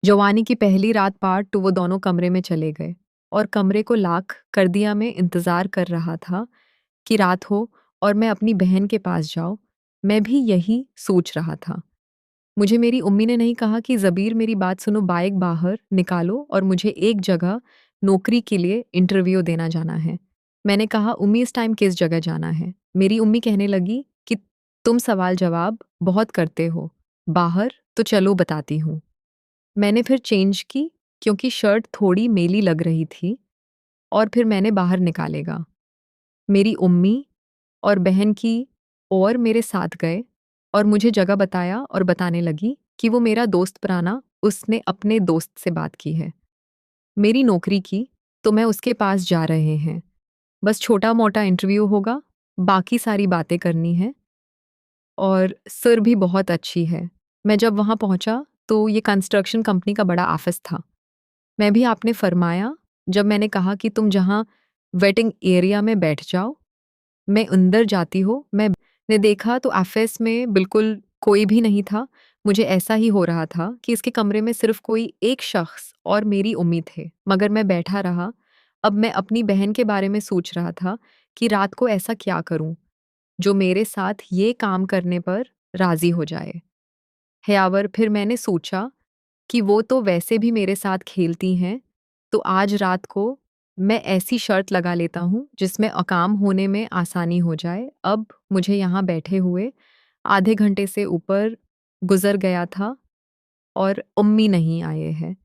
जवानी की पहली रात पार तो वो दोनों कमरे में चले गए और कमरे को लाक कर दिया। मैं इंतज़ार कर रहा था कि रात हो और मैं अपनी बहन के पास जाऊँ। मैं भी यही सोच रहा था। मुझे मेरी उम्मी ने नहीं कहा कि ज़बीर मेरी बात सुनो, बाइक बाहर निकालो और मुझे एक जगह नौकरी के लिए इंटरव्यू देना जाना है। मैंने कहा उम्मी इस टाइम किस जगह जाना है? मेरी उम्मी कहने लगी कि तुम सवाल जवाब बहुत करते हो। बाहर तो चलो बताती हूँ। मैंने फिर चेंज की क्योंकि शर्ट थोड़ी मेली लग रही थी और फिर मैंने बाहर निकालेगा। मेरी उम्मी और बहन की और मेरे साथ गए और मुझे जगह बताया और बताने लगी कि वो मेरा दोस्त पुराना, उसने अपने दोस्त से बात की है। मेरी नौकरी की, तो मैं उसके पास जा रहे हैं। बस छोटा-मोटा इंटरव्यू होगा, बाकी सारी बातें करनी है और सर भी बहुत अच्छी है। मैं जब वहाँ पहुँचा तो ये कंस्ट्रक्शन कंपनी का बड़ा ऑफ़िस था। मैं भी आपने फरमाया जब मैंने कहा कि तुम जहाँ वेटिंग एरिया में बैठ जाओ, मैं अंदर जाती हूँ। मैंने देखा तो ऑफ़िस में बिल्कुल कोई भी नहीं था। मुझे ऐसा ही हो रहा था कि इसके कमरे में सिर्फ़ कोई एक शख़्स और मेरी उम्मीद थे, मगर मैं बैठा रहा। अब मैं अपनी बहन के बारे में सोच रहा था कि रात को ऐसा क्या करूँ, जो मेरे साथ ये काम करने पर राज़ी हो जाए। हयावर फिर मैंने सोचा कि वो तो वैसे भी मेरे साथ खेलती हैं, तो आज रात को मैं ऐसी शर्त लगा लेता हूँ जिसमें काम होने में आसानी हो जाए। अब मुझे यहाँ बैठे हुए आधे घंटे से ऊपर गुज़र गया था और उम्मी नहीं आए हैं।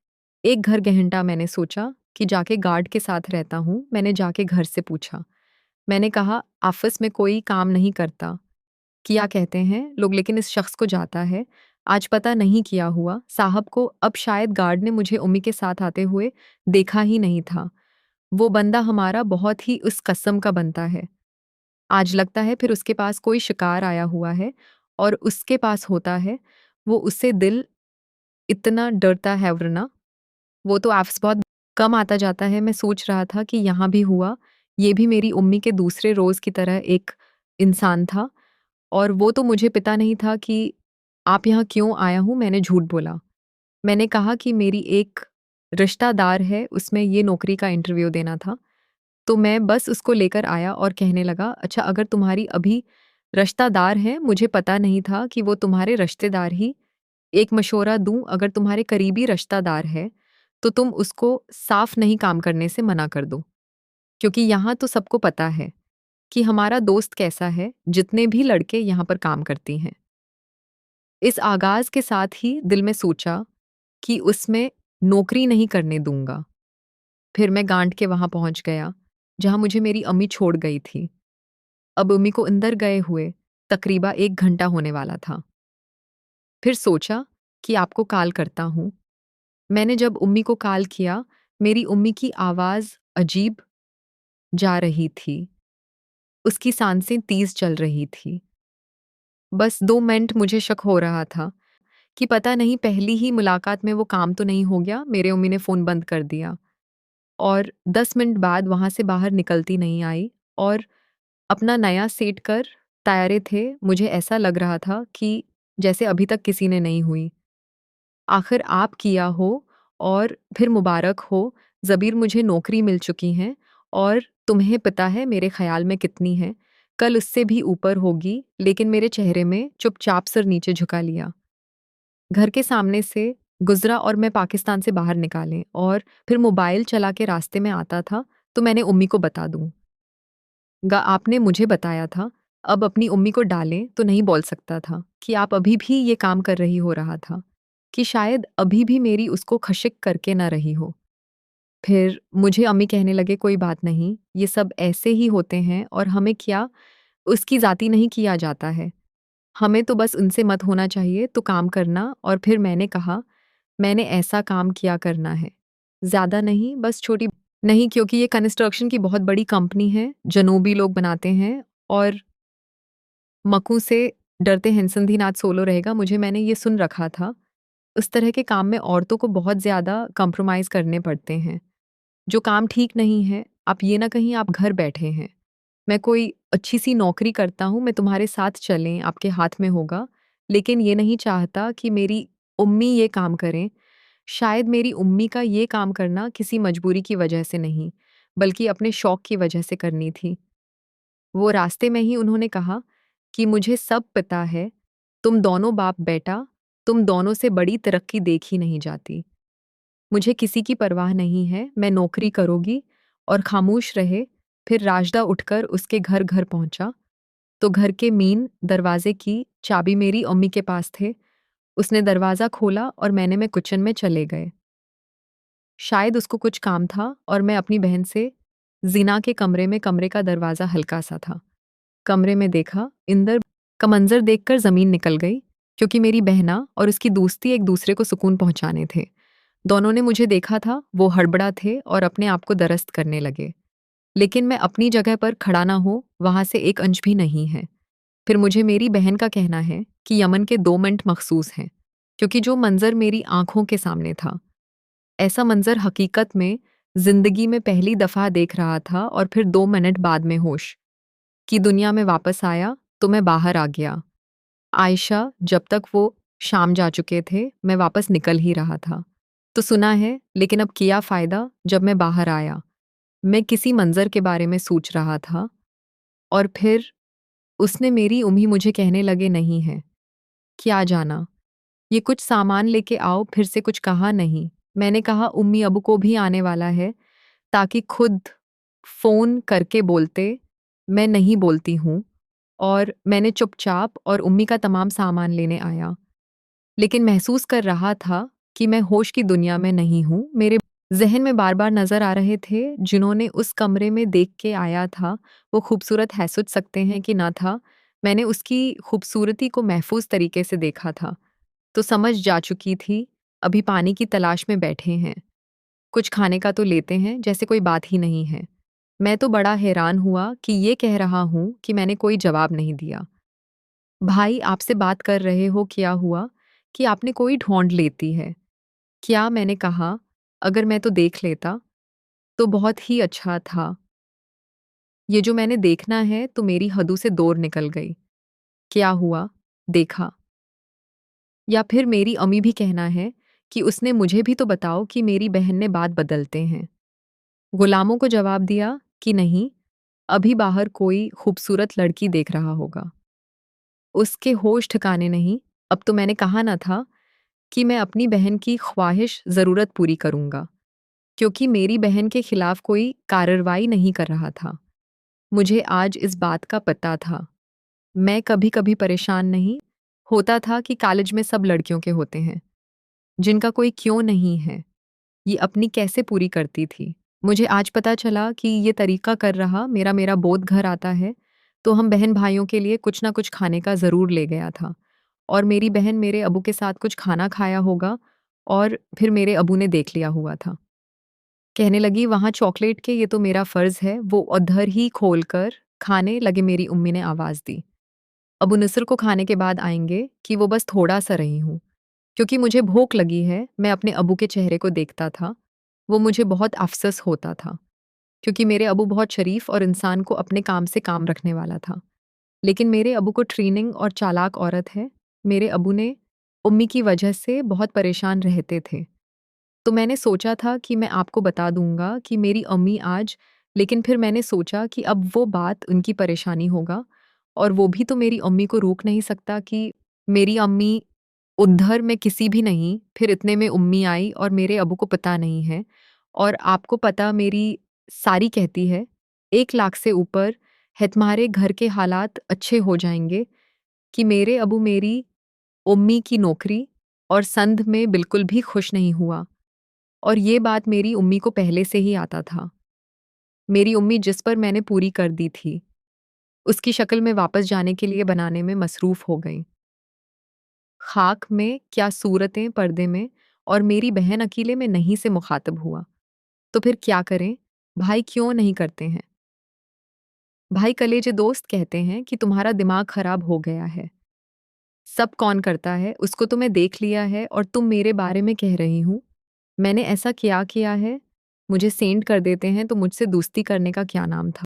एक घर घंटा मैंने सोचा कि जाके गार्ड के साथ रहता हूँ। मैंने जाके घर से पूछा। मैंने कहा ऑफ़िस में कोई काम नहीं करता। किया कहते हैं लोग, लेकिन इस शख्स को जाता है। आज पता नहीं किया हुआ साहब को। अब शायद गार्ड ने मुझे उम्मी के साथ आते हुए देखा ही नहीं था। वो बंदा हमारा बहुत ही उस कसम का बनता है। आज लगता है फिर उसके पास कोई शिकार आया हुआ है और उसके पास होता है। वो उससे दिल इतना डरता है वरना वो तो आपस बहुत कम आता जाता है। मैं सोच रहा था कि यहाँ भी हुआ। ये भी मेरी उम्मी के दूसरे रोज़ की तरह एक इंसान था और वो तो मुझे पता नहीं था कि आप यहाँ क्यों आया हूँ। मैंने झूठ बोला। मैंने कहा कि मेरी एक रिश्तेदार है, उसमें ये नौकरी का इंटरव्यू देना था। तो मैं बस उसको लेकर आया और कहने लगा, अच्छा अगर तुम्हारी अभी रिश्तेदार हैं, मुझे पता नहीं था कि वो तुम्हारे रिश्तेदार ही। एक मशवरा दूँ, अगर तुम्हारे करीबी रिश्तेदार है, तो तुम उसको साफ नहीं काम करने से मना कर दो। क्योंकि यहाँ तो सबको पता है कि हमारा दोस्त कैसा है, जितने भी लड़के यहाँ पर काम करती हैं। इस आगाज़ के साथ ही दिल में सोचा कि उसमें नौकरी नहीं करने दूँगा। फिर मैं गाँठ के वहाँ पहुँच गया, जहाँ मुझे मेरी अम्मी छोड़ गई थी। अब अम्मी को अंदर गए हुए तकरीबा 1 घंटा होने वाला था। फिर सोचा कि आपको कॉल करता हूँ। मैंने जब उम्मी को कॉल किया, मेरी उम्मी की आवाज़ अजीब जा रही थी। उसकी सांसें तेज़ चल रही थी। बस 2 मिनट मुझे शक हो रहा था कि पता नहीं पहली ही मुलाकात में वो काम तो नहीं हो गया। मेरे उम्मी ने फ़ोन बंद कर दिया और 10 मिनट बाद वहाँ से बाहर निकलती नहीं आई और अपना नया सेट कर तैयार थे। मुझे ऐसा लग रहा था कि जैसे अभी तक किसी ने नहीं हुई। आखिर आप किया हो और फिर मुबारक हो, ज़बीर मुझे नौकरी मिल चुकी है और तुम्हें पता है मेरे ख़्याल में कितनी है। कल उससे भी ऊपर होगी, लेकिन मेरे चेहरे में चुपचाप सिर नीचे झुका लिया। घर के सामने से गुज़रा और मैं पाकिस्तान से बाहर निकाले और फिर मोबाइल चला के रास्ते में आता था, तो मैंने उम्मी को बता दूँ गा आपने मुझे बताया था। अब अपनी उम्मी को डालें तो नहीं बोल सकता था कि आप अभी भी ये काम कर रही हो रहा था, कि शायद अभी भी मेरी उसको खशिक करके ना रही हो। फिर मुझे अम्मी कहने लगे कोई बात नहीं, ये सब ऐसे ही होते हैं और हमें क्या उसकी ज़ाती नहीं किया जाता है। हमें तो बस उनसे मत होना चाहिए तो काम करना। और फिर मैंने कहा, मैंने ऐसा काम किया करना है। ज़्यादा नहीं, बस छोटी नहीं, क्योंकि ये कंस्ट्रक्शन की बहुत बड़ी कंपनी है, जनूबी लोग बनाते हैं और मकू से डरते हैं संधिनाथ सोलो रहेगा। मैंने ये सुन रखा था। उस तरह के काम में औरतों को बहुत ज़्यादा कॉम्प्रोमाइज़ करने पड़ते हैं, जो काम ठीक नहीं है। आप ये ना कहीं आप घर बैठे हैं। मैं कोई अच्छी-सी नौकरी करता हूँ, मैं तुम्हारे साथ चलें, आपके हाथ में होगा, लेकिन ये नहीं चाहता कि मेरी उम्मी ये काम करें। शायद मेरी उम्मी का ये काम करना किसी मजबूरी की वजह से नहीं, बल्कि अपने शौक की वजह से करनी थी। वो रास्ते में ही उन्होंने कहा कि मुझे सब पता है, तुम दोनों बाप बेटा, तुम दोनों से बड़ी तरक्की देखी नहीं जाती। मुझे किसी की परवाह नहीं है, मैं नौकरी करोगी और खामोश रहे। फिर राजदा उठकर उसके घर घर पहुंचा, तो घर के मीन दरवाजे की चाबी मेरी अम्मी के पास थे। उसने दरवाज़ा खोला और मैं किचन में चले गए। शायद उसको कुछ काम था और मैं अपनी बहन से ज़ीना के कमरे का दरवाज़ा हल्का सा था। कमरे में देखा, इंदर का मंज़र देखकर ज़मीन निकल गई, क्योंकि मेरी बहना और उसकी दोस्ती एक दूसरे को सुकून पहुँचाने थे। दोनों ने मुझे देखा था, वो हड़बड़ा थे और अपने आप को दरस्त करने लगे। लेकिन मैं अपनी जगह पर खड़ा ना हूँ, वहाँ से एक अंश भी नहीं है। फिर मुझे मेरी बहन का कहना है कि यमन के 2 मिनट मखसूस हैं, क्योंकि जो मंज़र मेरी आँखों के सामने था, ऐसा मंज़र हकीकत में ज़िंदगी में पहली दफ़ा देख रहा था और फिर 2 मिनट बाद में होश की दुनिया में वापस आया, तो मैं बाहर आ गया। आयशा, जब तक वो शाम जा चुके थे, मैं वापस निकल ही रहा था। तो सुना है, लेकिन अब किया फ़ायदा जब मैं बाहर आया। मैं किसी मंज़र के बारे में सोच रहा था और फिर उसने मेरी उम्मी मुझे कहने लगे नहीं है। क्या जाना, ये कुछ सामान लेके आओ, फिर से कुछ कहा नहीं। मैंने कहा उम्मी अबू को भी आने वाला है, ताकि खुद फ़ोन करके बोलते, मैं नहीं बोलती हूँ, और मैंने चुपचाप और उम्मी का तमाम सामान लेने आया। लेकिन महसूस कर रहा था कि मैं होश की दुनिया में नहीं हूँ। मेरे ज़हन में बार-बार नज़र आ रहे थे, जिन्होंने उस कमरे में देख के आया था, वो खूबसूरत है, सोच सकते हैं कि ना था। मैंने उसकी खूबसूरती को महफूज़ तरीके से देखा था, तो समझ जा चुकी थी, अभी पानी की तलाश में बैठे हैं। कुछ खाने का तो लेते हैं, जैसे कोई बात ही नहीं है। मैं तो बड़ा हैरान हुआ कि ये कह रहा हूँ कि मैंने कोई जवाब नहीं दिया। भाई, आपसे बात कर रहे हो, क्या हुआ कि आपने कोई ढूँढ लेती है? क्या, मैंने कहा, अगर मैं तो देख लेता, तो बहुत ही अच्छा था। ये जो मैंने देखना है तो मेरी हदों से दूर निकल गई। क्या हुआ? देखा। या फिर मेरी अम्मी भी कहना है कि उसने मुझे भी तो बताओ कि मेरी बहन ने बात बदलते हैं। गुलामों को जवाब दिया कि नहीं, अभी बाहर कोई खूबसूरत लड़की देख रहा होगा। उसके होश ठिकाने नहीं, अब तो मैंने कहा ना था कि मैं अपनी बहन की ख्वाहिश ज़रूरत पूरी करूँगा, क्योंकि मेरी बहन के खिलाफ कोई कार्रवाई नहीं कर रहा था। मुझे आज इस बात का पता था। मैं कभी-कभी परेशान नहीं होता था कि कॉलेज में सब लड़कियों के होते हैं, जिनका कोई क्यों नहीं है, ये अपनी कैसे पूरी करती थी। मुझे आज पता चला कि ये तरीका कर रहा मेरा मेरा बोध घर आता है, तो हम बहन-भाइयों के लिए कुछ ना कुछ खाने का ज़रूर ले गया था, और मेरी बहन मेरे अब्बू के साथ कुछ खाना खाया होगा और फिर मेरे अब्बू ने देख लिया हुआ था। कहने लगी, वहाँ चॉकलेट के, ये तो मेरा फ़र्ज़ है, वो उधर ही खोलकर खाने लगे। मेरी उम्मी ने आवाज़ दी, अबू नस्र को खाने के बाद आएँगे कि वो बस थोड़ा-सा रही हूँ। क्योंकि मुझे भूख लगी है, मैं अपने अब्बू के चेहरे को देखता था। वो मुझे बहुत अफ़सोस होता था, क्योंकि मेरे अब्बू बहुत शरीफ़ और इंसान को अपने काम से काम रखने वाला था। लेकिन मेरे अब्बू को ट्रेनिंग और चालाक औरत है। मेरे अब्बू ने उम्मी की वजह से बहुत परेशान रहते थे। तो मैंने सोचा था कि मैं आपको बता दूँगा कि मेरी अम्मी आज, लेकिन फिर मैंने सोचा कि अब वो बात उनकी परेशानी होगा, और वो भी तो मेरी अम्मी को रोक नहीं सकता कि मेरी अम्मी उधर में किसी भी नहीं, फिर इतने में उम्मी आई और मेरे अब्बू को पता नहीं है, और आपको पता मेरी सारी कहती है, 1 लाख से ऊपर है, तुम्हारे घर के हालात अच्छे हो जाएँगे, कि मेरे अब्बू मेरी उम्मी की नौकरी और संध में बिल्कुल भी खुश नहीं हुआ। और ये बात मेरी उम्मी को पहले से ही आता था। मेरी उम्मी जिस पर मैंने पूरी कर दी थी, उसकी शक्ल में वापस जाने के लिए बनाने में मसरूफ़ हो गई। खाक में क्या सूरतें पर्दे में, और मेरी बहन अकेले में नहीं से मुखातिब हुआ। तो फिर क्या करें? भाई क्यों नहीं करते हैं? भाई कलेजे दोस्त कहते हैं कि तुम्हारा दिमाग खराब हो गया है। सब कौन करता है, उसको तो मैं देख लिया है, और तुम मेरे बारे में कह रही हूँ। मैंने ऐसा क्या किया है? मुझे सेंड कर देते हैं तो मुझसे दोस्ती करने का क्या नाम था?